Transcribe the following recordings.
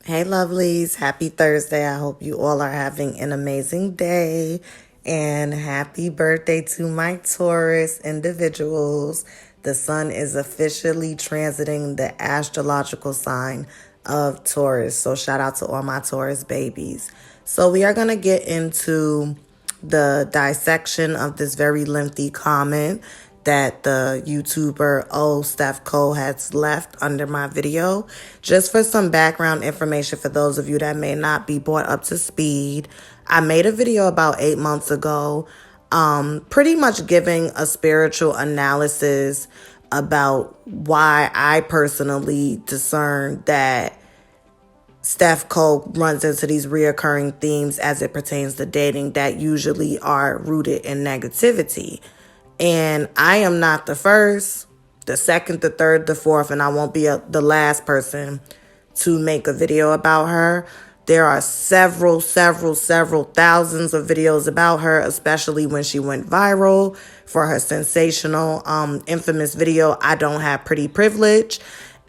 Hey, lovelies. Happy Thursday. I hope you all are having an amazing day. And happy birthday to my Taurus individuals. The sun is officially transiting the astrological sign of Taurus. So shout out to all my Taurus babies. So we are going to get into the dissection of this very lengthy comment that the YouTuber Stephco has left under my video. Just for some background information for those of you that may not be brought up to speed, I made a video about 8 months ago, pretty much giving a spiritual analysis about why I personally discern that Stephco runs into these reoccurring themes as it pertains to dating that usually are rooted in negativity. And I am not the first, the second, the third, the fourth, and I won't be the last person to make a video about her. There are several thousands of videos about her, especially when she went viral for her sensational, infamous video, I Don't Have Pretty Privilege.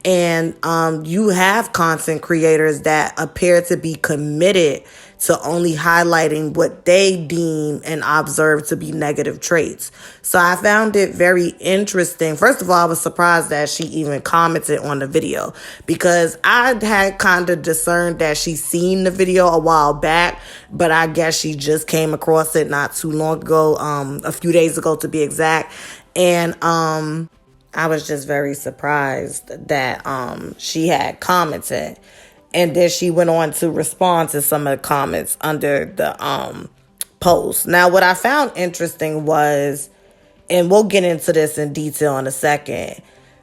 And you have content creators that appear to be committed to only highlighting what they deem and observe to be negative traits. So I found it very interesting. First of all, I was surprised that she even commented on the video, because I had kind of discerned that she seen the video a while back, but I guess she just came across it not too long ago, a few days ago to be exact. And I was just very surprised that she had commented. And then she went on to respond to some of the comments under the post. Now, what I found interesting was, and we'll get into this in detail in a second,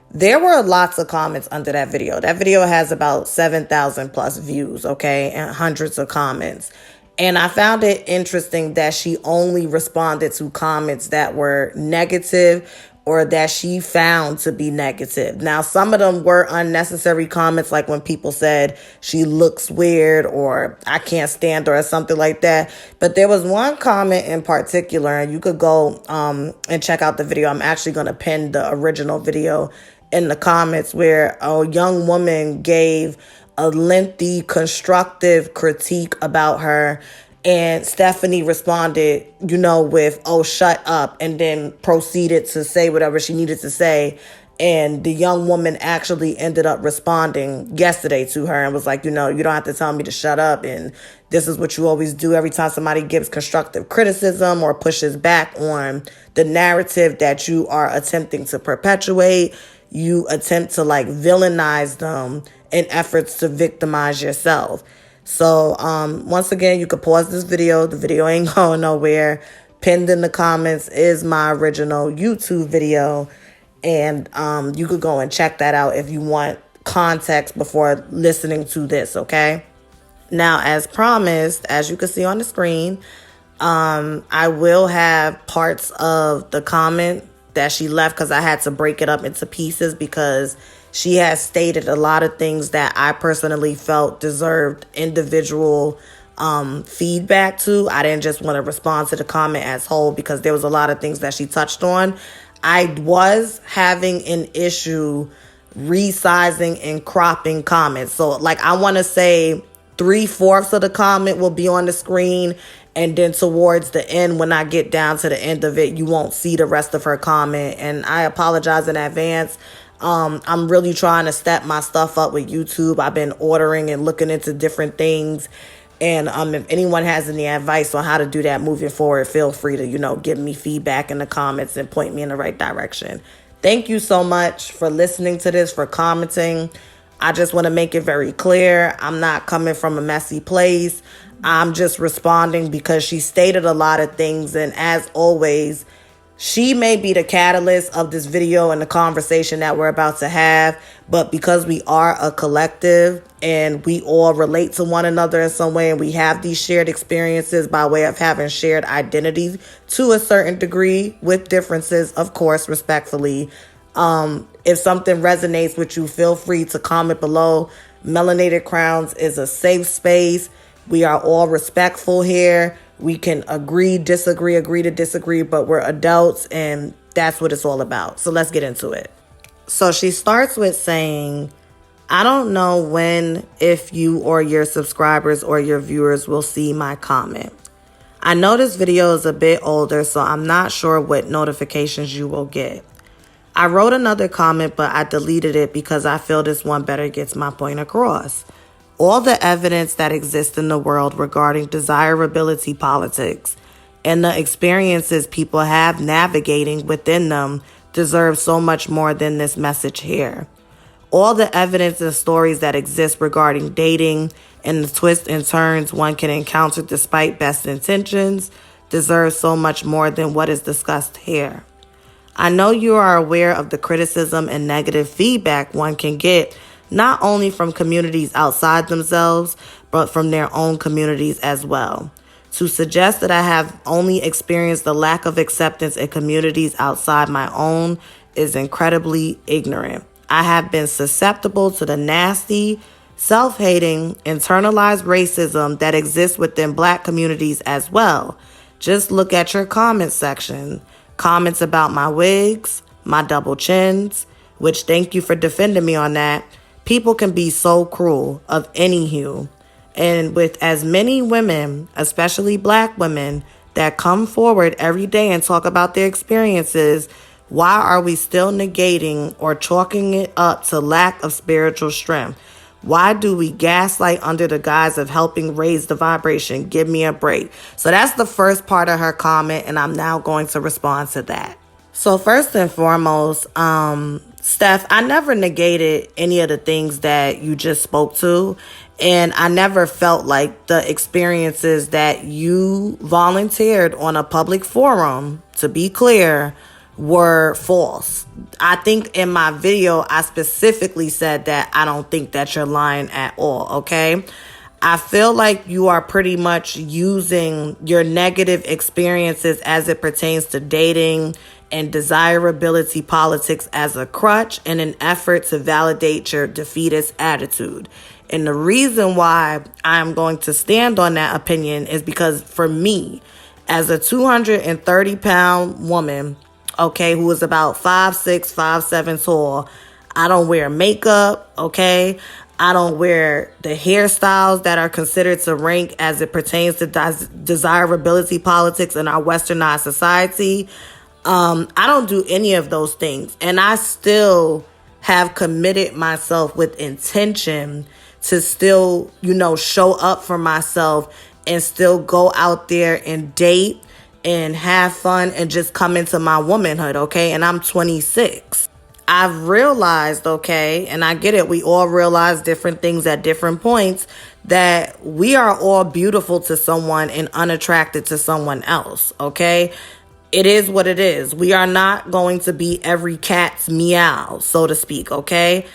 there were lots of comments under that video. That video has about 7,000 plus views, okay, and hundreds of comments. And I found it interesting that she only responded to comments that were negative or that she found to be negative. Now, some of them were unnecessary comments, like when people said she looks weird or I can't stand her or something like that. But there was one comment in particular, and you could go and check out the video. I'm actually going to pin the original video in the comments, where a young woman gave a lengthy, constructive critique about her. And Stephanie responded, with, "Oh, shut up," and then proceeded to say whatever she needed to say. And the young woman actually ended up responding yesterday to her and was like, you don't have to tell me to shut up. And this is what you always do every time somebody gives constructive criticism or pushes back on the narrative that you are attempting to perpetuate. You attempt to villainize them in efforts to victimize yourself. So, once again, you could pause this video. The video ain't going nowhere. Pinned in the comments is my original YouTube video. And you could go and check that out if you want context before listening to this, okay? Now, as promised, as you can see on the screen, I will have parts of the comment that she left, because I had to break it up into pieces, because she has stated a lot of things that I personally felt deserved individual feedback to. I didn't just want to respond to the comment as whole, because there was a lot of things that she touched on. I was having an issue resizing and cropping comments. So I want to say 3/4 of the comment will be on the screen. And then towards the end, when I get down to the end of it, you won't see the rest of her comment. And I apologize in advance. I'm really trying to step my stuff up with YouTube. I've been ordering and looking into different things. And if anyone has any advice on how to do that moving forward, feel free to, give me feedback in the comments and point me in the right direction. Thank you so much for listening to this, for commenting. I just want to make it very clear, I'm not coming from a messy place. I'm just responding because she stated a lot of things. And as always, she may be the catalyst of this video and the conversation that we're about to have. But because we are a collective and we all relate to one another in some way, and we have these shared experiences by way of having shared identities to a certain degree, with differences, of course, respectfully. If something resonates with you, feel free to comment below. Melanated Crowns is a safe space. We are all respectful here. We can agree to disagree, but we're adults, and that's what it's all about. So let's get into it. So she starts with saying, I don't know when, if you or your subscribers or your viewers will see my comment. I know this video is a bit older, so I'm not sure what notifications you will get. I wrote another comment, but I deleted it because I feel this one better gets my point across. All the evidence that exists in the world regarding desirability politics and the experiences people have navigating within them deserve so much more than this message here. All the evidence and stories that exist regarding dating and the twists and turns one can encounter despite best intentions deserve so much more than what is discussed here. I know you are aware of the criticism and negative feedback one can get not only from communities outside themselves, but from their own communities as well. To suggest that I have only experienced the lack of acceptance in communities outside my own is incredibly ignorant. I have been susceptible to the nasty, self-hating, internalized racism that exists within Black communities as well. Just look at your comment section. Comments about my wigs, my double chins, which thank you for defending me on that. People can be so cruel of any hue. And with as many women, especially Black women, that come forward every day and talk about their experiences, why are we still negating or chalking it up to lack of spiritual strength? Why do we gaslight under the guise of helping raise the vibration? Give me a break. So that's the first part of her comment, and I'm now going to respond to that. So first and foremost, Steph, I never negated any of the things that you just spoke to, and I never felt like the experiences that you volunteered on a public forum, to be clear, were false. I think in my video, I specifically said that I don't think that you're lying at all, okay? I feel like you are pretty much using your negative experiences as it pertains to dating and desirability politics as a crutch in an effort to validate your defeatist attitude. And the reason why I'm going to stand on that opinion is because for me, as a 230-pound woman, okay, who is about 5'6", 5'7" tall, I don't wear makeup, okay? I don't wear the hairstyles that are considered to rank as it pertains to desirability politics in our westernized society. I don't do any of those things. And I still have committed myself with intention to still, show up for myself and still go out there and date and have fun and just come into my womanhood, okay? And I'm 26. I've realized, okay, and I get it, we all realize different things at different points, that we are all beautiful to someone and unattracted to someone else, okay? It is what it is. We are not going to be every cat's meow, so to speak, okay?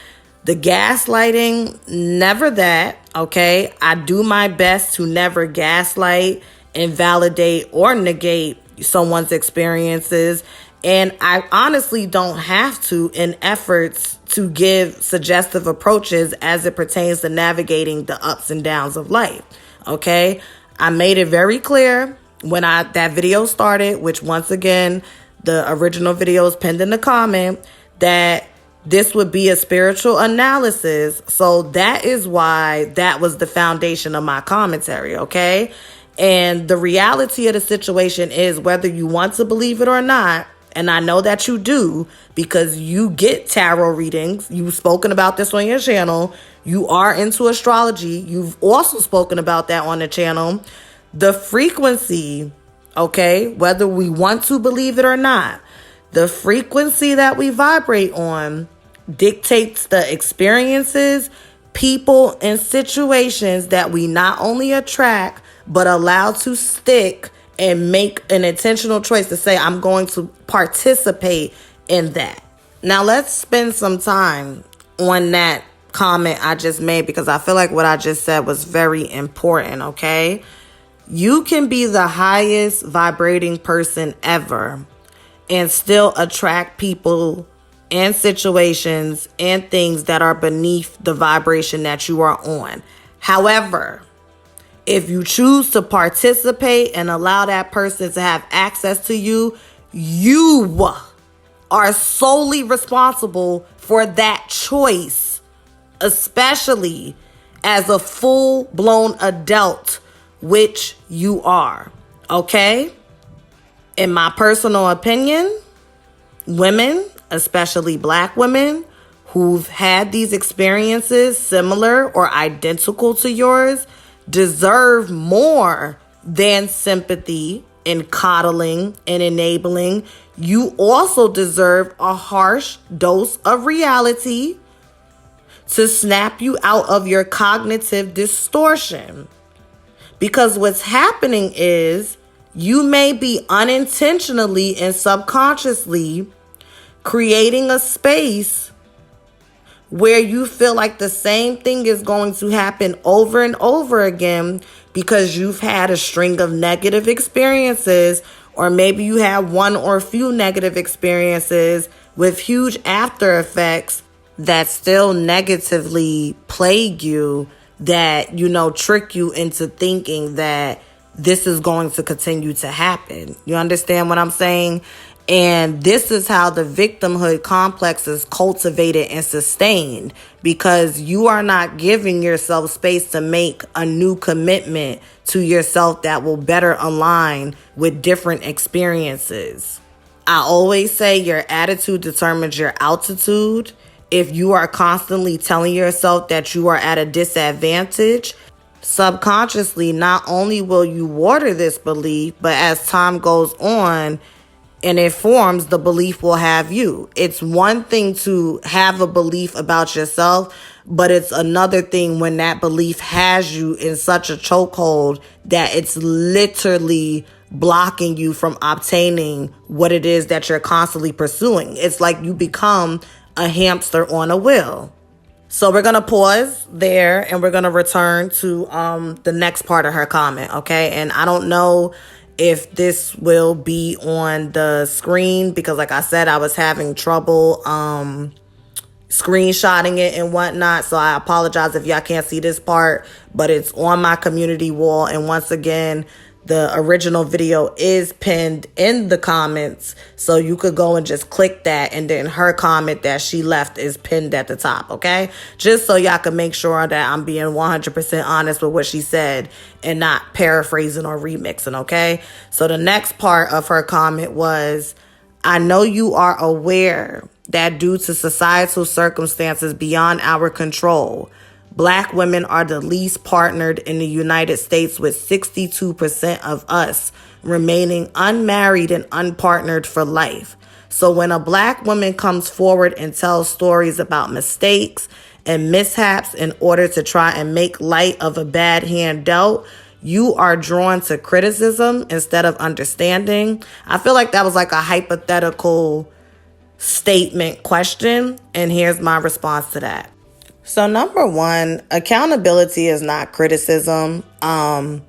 The gaslighting, never that, okay? I do my best to never gaslight, invalidate, or negate someone's experiences. And I honestly don't have to in efforts to give suggestive approaches as it pertains to navigating the ups and downs of life. Okay? I made it very clear when that video started, which once again, the original video is pinned in the comment, that this would be a spiritual analysis. So that is why that was the foundation of my commentary, okay? And the reality of the situation is, whether you want to believe it or not, and I know that you do because you get tarot readings. You've spoken about this on your channel. You are into astrology. You've also spoken about that on the channel. The frequency, okay, whether we want to believe it or not, the frequency that we vibrate on dictates the experiences, people, and situations that we not only attract, but allow to stick and make an intentional choice to say, I'm going to participate in that. Now, let's spend some time on that comment I just made, because I feel like what I just said was very important, okay? You can be the highest vibrating person ever and still attract people and situations and things that are beneath the vibration that you are on. However, if you choose to participate and allow that person to have access to you, you are solely responsible for that choice. especially as a full-blown adult, which you are, okay? In my personal opinion, women, especially Black women, who've had these experiences similar or identical to yours, deserve more than sympathy and coddling and enabling. You also deserve a harsh dose of reality to snap you out of your cognitive distortion. Because what's happening is you may be unintentionally and subconsciously creating a space where you feel like the same thing is going to happen over and over again because you've had a string of negative experiences, or maybe you had one or few negative experiences with huge after effects that still negatively plague you, that, trick you into thinking that this is going to continue to happen. You understand what I'm saying? And this is how the victimhood complex is cultivated and sustained, because you are not giving yourself space to make a new commitment to yourself that will better align with different experiences. I always say your attitude determines your altitude. If you are constantly telling yourself that you are at a disadvantage, subconsciously, not only will you water this belief, but as time goes on and it forms, the belief will have you. It's one thing to have a belief about yourself, but it's another thing when that belief has you in such a chokehold that it's literally blocking you from obtaining what it is that you're constantly pursuing. It's like you become a hamster on a wheel. So we're going to pause there and we're going to return to the next part of her comment, okay? And I don't know if this will be on the screen because, like I said, I was having trouble screenshotting it and whatnot. So I apologize if y'all can't see this part, but it's on my community wall. And once again, the original video is pinned in the comments, so you could go and just click that, and then her comment that she left is pinned at the top, okay? Just so y'all can make sure that I'm being 100% honest with what she said and not paraphrasing or remixing, okay? So the next part of her comment was, I know you are aware that due to societal circumstances beyond our control, Black women are the least partnered in the United States, with 62% of us remaining unmarried and unpartnered for life. So when a Black woman comes forward and tells stories about mistakes and mishaps in order to try and make light of a bad hand dealt, you are drawn to criticism instead of understanding. I feel like that was like a hypothetical statement question, and here's my response to that. So number one, accountability is not criticism. I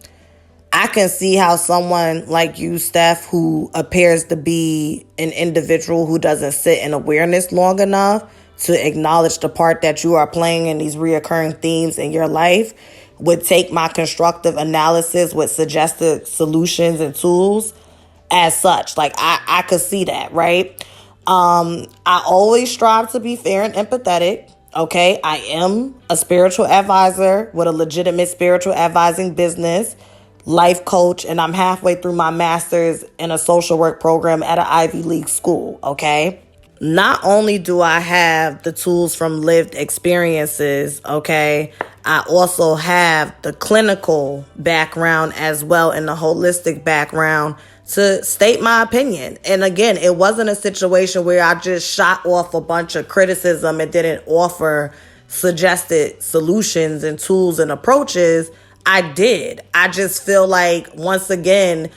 can see how someone like you, Steph, who appears to be an individual who doesn't sit in awareness long enough to acknowledge the part that you are playing in these reoccurring themes in your life, would take my constructive analysis with suggested solutions and tools as such. Like I could see that, right? I always strive to be fair and empathetic. Okay, I am a spiritual advisor with a legitimate spiritual advising business, life coach, and I'm halfway through my master's in a social work program at an Ivy League school, okay? Not only do I have the tools from lived experiences, okay, I also have the clinical background as well and the holistic background to state my opinion. And again, it wasn't a situation where I just shot off a bunch of criticism and didn't offer suggested solutions and tools and approaches. I did. I just feel like, once again,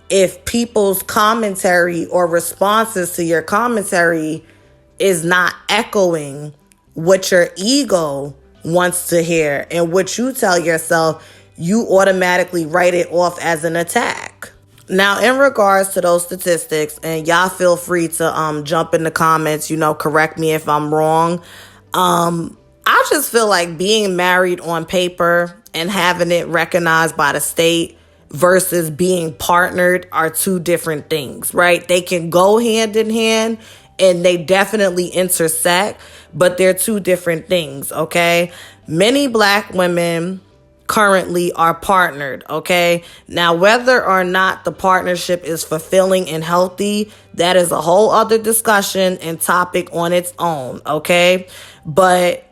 if people's commentary or responses to your commentary is not echoing what your ego wants to hear and what you tell yourself, you automatically write it off as an attack. Now, in regards to those statistics, and y'all feel free to jump in the comments, correct me if I'm wrong. I just feel like being married on paper and having it recognized by the state versus being partnered are two different things, right? They can go hand in hand, and they definitely intersect, but they're two different things, okay? Many Black women currently are partnered, okay? Now, whether or not the partnership is fulfilling and healthy, that is a whole other discussion and topic on its own, okay? But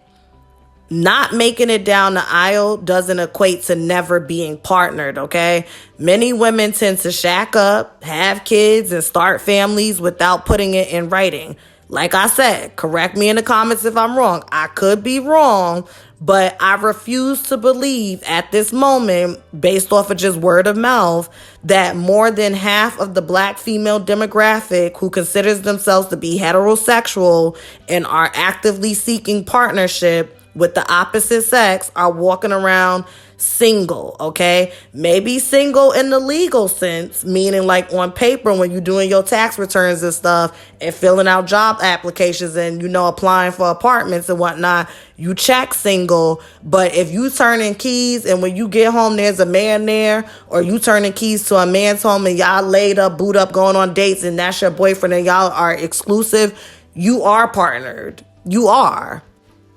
not making it down the aisle doesn't equate to never being partnered, okay? Many women tend to shack up, have kids, and start families without putting it in writing. Like I said, correct me in the comments if I'm wrong. I could be wrong, but I refuse to believe at this moment, based off of just word of mouth, that more than half of the Black female demographic who considers themselves to be heterosexual and are actively seeking partnership with the opposite sex are walking around single, okay? Maybe single in the legal sense, meaning like on paper when you're doing your tax returns and stuff and filling out job applications and, applying for apartments and whatnot, you check single. But if you turning keys and when you get home there's a man there, or you turning keys to a man's home and y'all laid up, boot up, going on dates, and that's your boyfriend and y'all are exclusive, you are partnered. You are.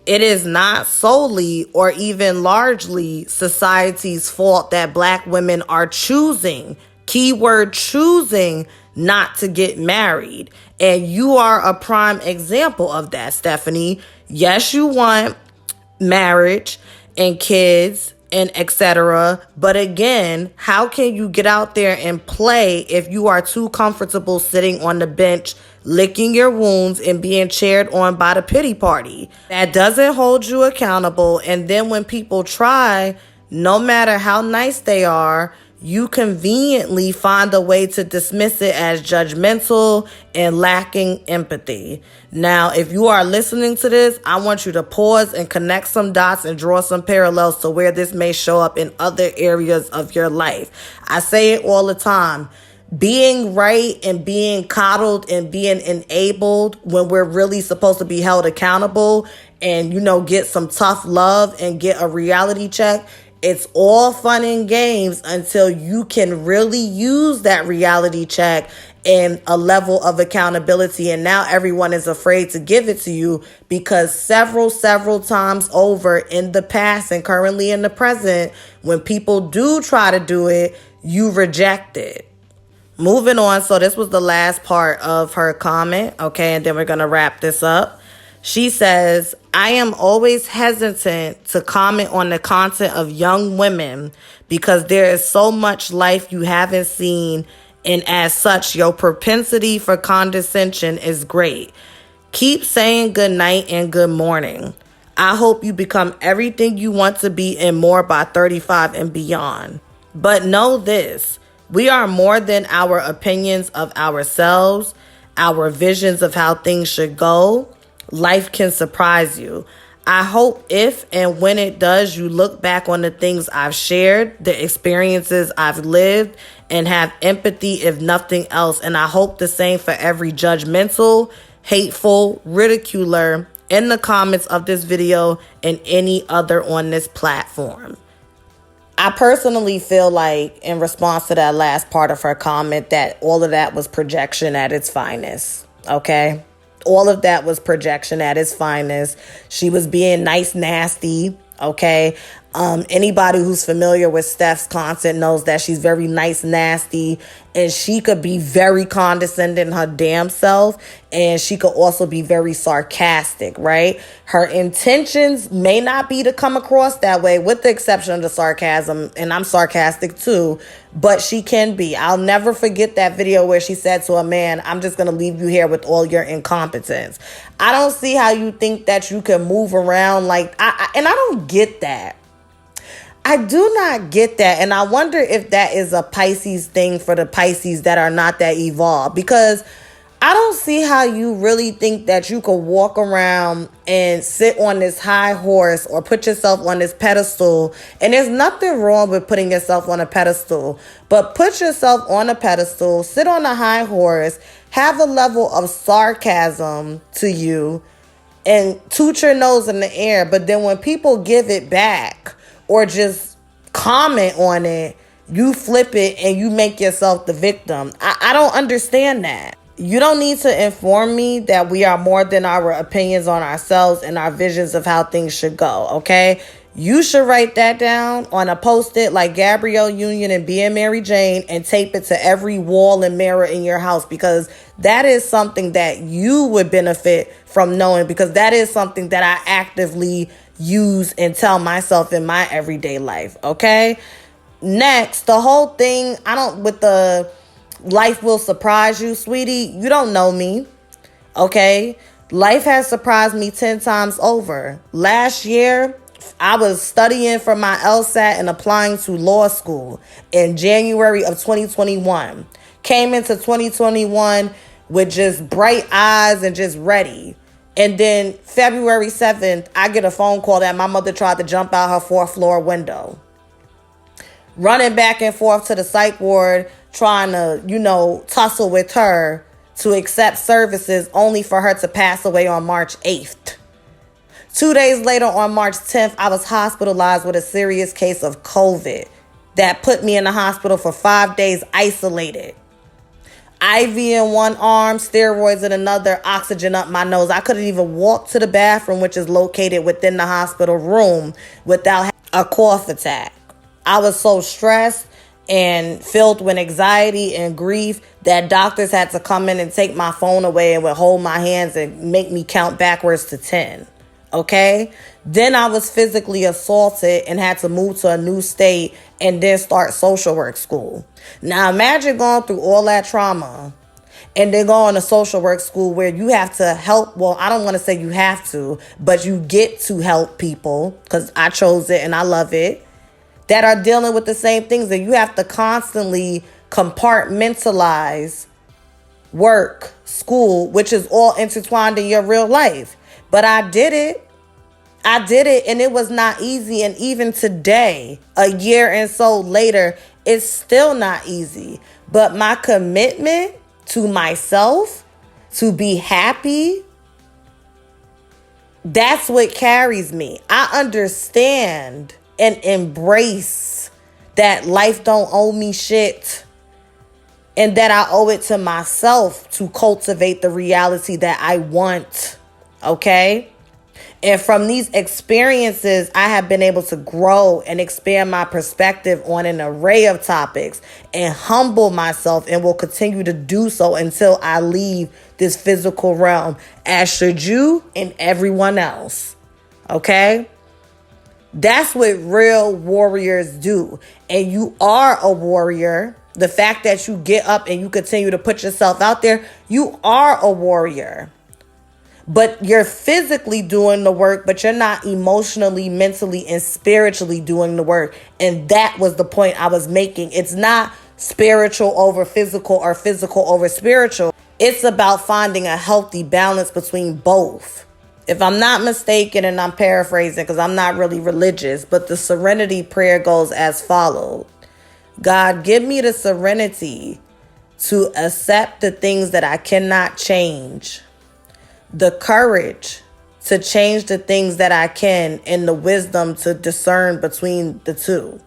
It is not solely or even largely society's fault that Black women are choosing, keyword choosing, not to get married. And you are a prime example of that, Stephanie. Yes, you want marriage and kids and etc. But again, how can you get out there and play if you are too comfortable sitting on the bench, licking your wounds and being cheered on by the pity party? That doesn't hold you accountable. And then when people try, no matter how nice they are, you conveniently find a way to dismiss it as judgmental and lacking empathy. Now, if you are listening to this, I want you to pause and connect some dots and draw some parallels to where this may show up in other areas of your life. I say it all the time. Being right and being coddled and being enabled when we're really supposed to be held accountable and, get some tough love and get a reality check. It's all fun and games until you can really use that reality check and a level of accountability. And now everyone is afraid to give it to you because several times over in the past and currently in the present, when people do try to do it, you reject it. Moving on. So this was the last part of her comment. Okay. And then we're going to wrap this up. She says, I am always hesitant to comment on the content of young women because there is so much life you haven't seen, and as such, your propensity for condescension is great. Keep saying good night and good morning. I hope you become everything you want to be and more by 35 and beyond. But know this, we are more than our opinions of ourselves, our visions of how things should go. Life can surprise you. I hope if and when it does, you look back on the things I've shared, the experiences I've lived, and have empathy if nothing else. And I hope the same for every judgmental, hateful, ridiculer in the comments of this video and any other on this platform. I personally feel like in response to that last part of her comment that all of that was projection at its finest. Okay? All of that was projection at its finest. She was being nice, nasty. Okay. Anybody who's familiar with Steph's content knows that she's very nice, nasty, and she could be very condescending her damn self. And she could also be very sarcastic, right? Her intentions may not be to come across that way, with the exception of the sarcasm. And I'm sarcastic too, but she can be. I'll never forget that video where she said to a man, I'm just going to leave you here with all your incompetence. I don't see how you think that you can move around like, and I don't get that. I do not get that. And I wonder if that is a Pisces thing for the Pisces that are not that evolved, because I don't see how you really think that you could walk around and sit on this high horse or put yourself on this pedestal. And there's nothing wrong with putting yourself on a pedestal, but put yourself on a pedestal, sit on a high horse, have a level of sarcasm to you, and toot your nose in the air. But then when people give it back or just comment on it, you flip it and you make yourself the victim. I don't understand that. You don't need to inform me that we are more than our opinions on ourselves and our visions of how things should go, okay? You should write that down on a Post-it like Gabrielle Union and Being Mary Jane and tape it to every wall and mirror in your house, because that is something that you would benefit from knowing, because that is something that I actively use and tell myself in my everyday life, okay? Next, the whole thing, with the life will surprise you, sweetie. You don't know me, okay? Life has surprised me 10 times over. Last year, I was studying for my LSAT and applying to law school in January of 2021. Came into 2021 with just bright eyes and just ready. And then February 7th, I get a phone call that my mother tried to jump out her 4th floor window. Running back and forth to the psych ward, trying to, tussle with her to accept services, only for her to pass away on March 8th. 2 days later, on March 10th, I was hospitalized with a serious case of COVID that put me in the hospital for 5 days isolated. IV in one arm, steroids in another, oxygen up my nose. I couldn't even walk to the bathroom, which is located within the hospital room, without a cough attack. I was so stressed and filled with anxiety and grief that doctors had to come in and take my phone away and would hold my hands and make me count backwards to 10. Okay? Then I was physically assaulted and had to move to a new state and then start social work school. Now imagine going through all that trauma and then going to social work school where you have to help. Well, I don't want to say you have to, but you get to help people, because I chose it and I love it, that are dealing with the same things, and you have to constantly compartmentalize work, school, which is all intertwined in your real life. But I did it, and it was not easy. And even today, a year and so later, it's still not easy. But my commitment to myself, to be happy, that's what carries me. I understand and embrace that life don't owe me shit, and that I owe it to myself to cultivate the reality that I want, okay? And from these experiences, I have been able to grow and expand my perspective on an array of topics and humble myself, and will continue to do so until I leave this physical realm, as should you and everyone else, okay? That's what real warriors do. And you are a warrior. The fact that you get up and you continue to put yourself out there, you are a warrior. But you're physically doing the work, but you're not emotionally, mentally, and spiritually doing the work. And that was the point I was making. It's not spiritual over physical or physical over spiritual. It's about finding a healthy balance between both. If I'm not mistaken, and I'm paraphrasing because I'm not really religious, but the serenity prayer goes as follows. God, give me the serenity to accept the things that I cannot change, the courage to change the things that I can, and the wisdom to discern between the two.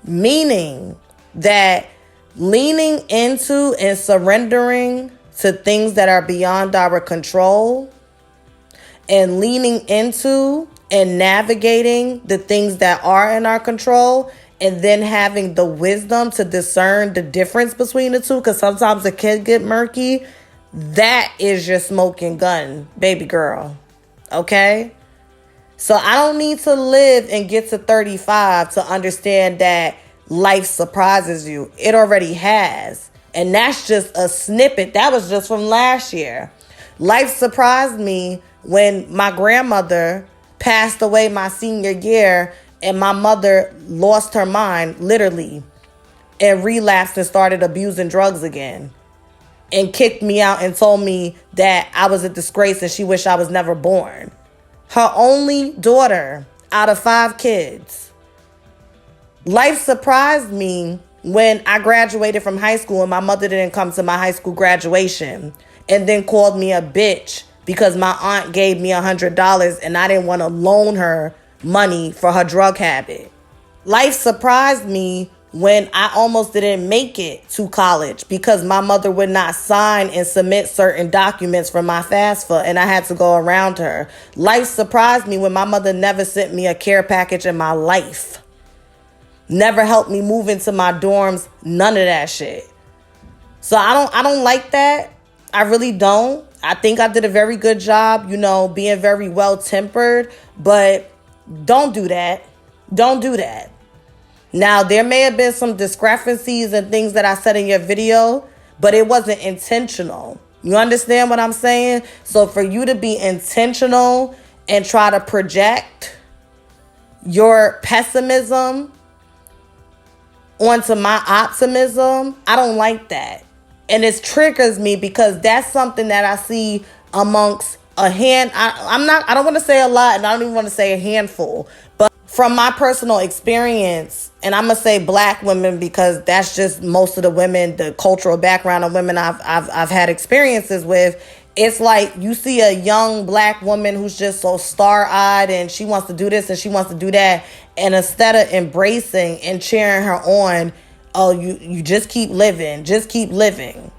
Meaning that leaning into and surrendering to things that are beyond our control, and leaning into and navigating the things that are in our control, and then having the wisdom to discern the difference between the two, because sometimes it can get murky. That is your smoking gun, baby girl. Okay? So I don't need to live and get to 35 to understand that life surprises you. It already has. And that's just a snippet. That was just from last year. Life surprised me when my grandmother passed away my senior year, and my mother lost her mind, literally, and relapsed and started abusing drugs again, and kicked me out and told me that I was a disgrace and she wished I was never born. Her only daughter out of 5 kids. Life surprised me when I graduated from high school and my mother didn't come to my high school graduation, and then called me a bitch because my aunt gave me $100 and I didn't want to loan her money for her drug habit. Life surprised me when I almost didn't make it to college because my mother would not sign and submit certain documents for my FAFSA, and I had to go around her. Life surprised me when my mother never sent me a care package in my life. Never helped me move into my dorms, none of that shit. So I don't like that. I really don't. I think I did a very good job, being very well-tempered, but don't do that. Don't do that. Now, there may have been some discrepancies and things that I said in your video, but it wasn't intentional. You understand what I'm saying? So for you to be intentional and try to project your pessimism onto my optimism, I don't like that. And it triggers me because that's something that I see amongst I don't want to say a lot, and I don't even want to say a handful, but from my personal experience, and I'm gonna say black women because that's just most of the women, the cultural background of women I've had experiences with. It's like you see a young black woman who's just so star-eyed and she wants to do this and she wants to do that, and instead of embracing and cheering her on, oh, you just keep living,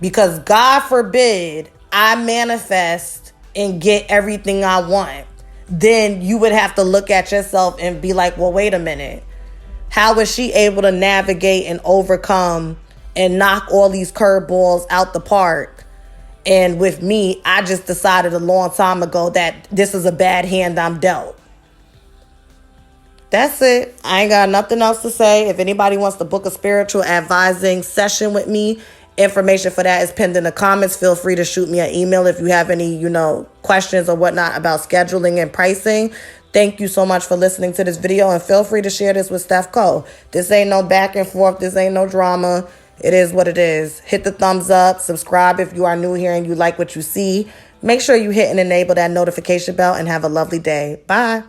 because God forbid I manifest and get everything I want. Then you would have to look at yourself and be like, well, wait a minute. How was she able to navigate and overcome and knock all these curveballs out the park? And with me, I just decided a long time ago that this is a bad hand I'm dealt. That's it. I ain't got nothing else to say. If anybody wants to book a spiritual advising session with me, information for that is pinned in the comments. Feel free to shoot me an email if you have any, questions or whatnot about scheduling and pricing. Thank you so much for listening to this video, and feel free to share this with Stephco. This ain't no back and forth. This ain't no drama. It is what it is. Hit the thumbs up. Subscribe if you are new here and you like what you see. Make sure you hit and enable that notification bell, and have a lovely day. Bye.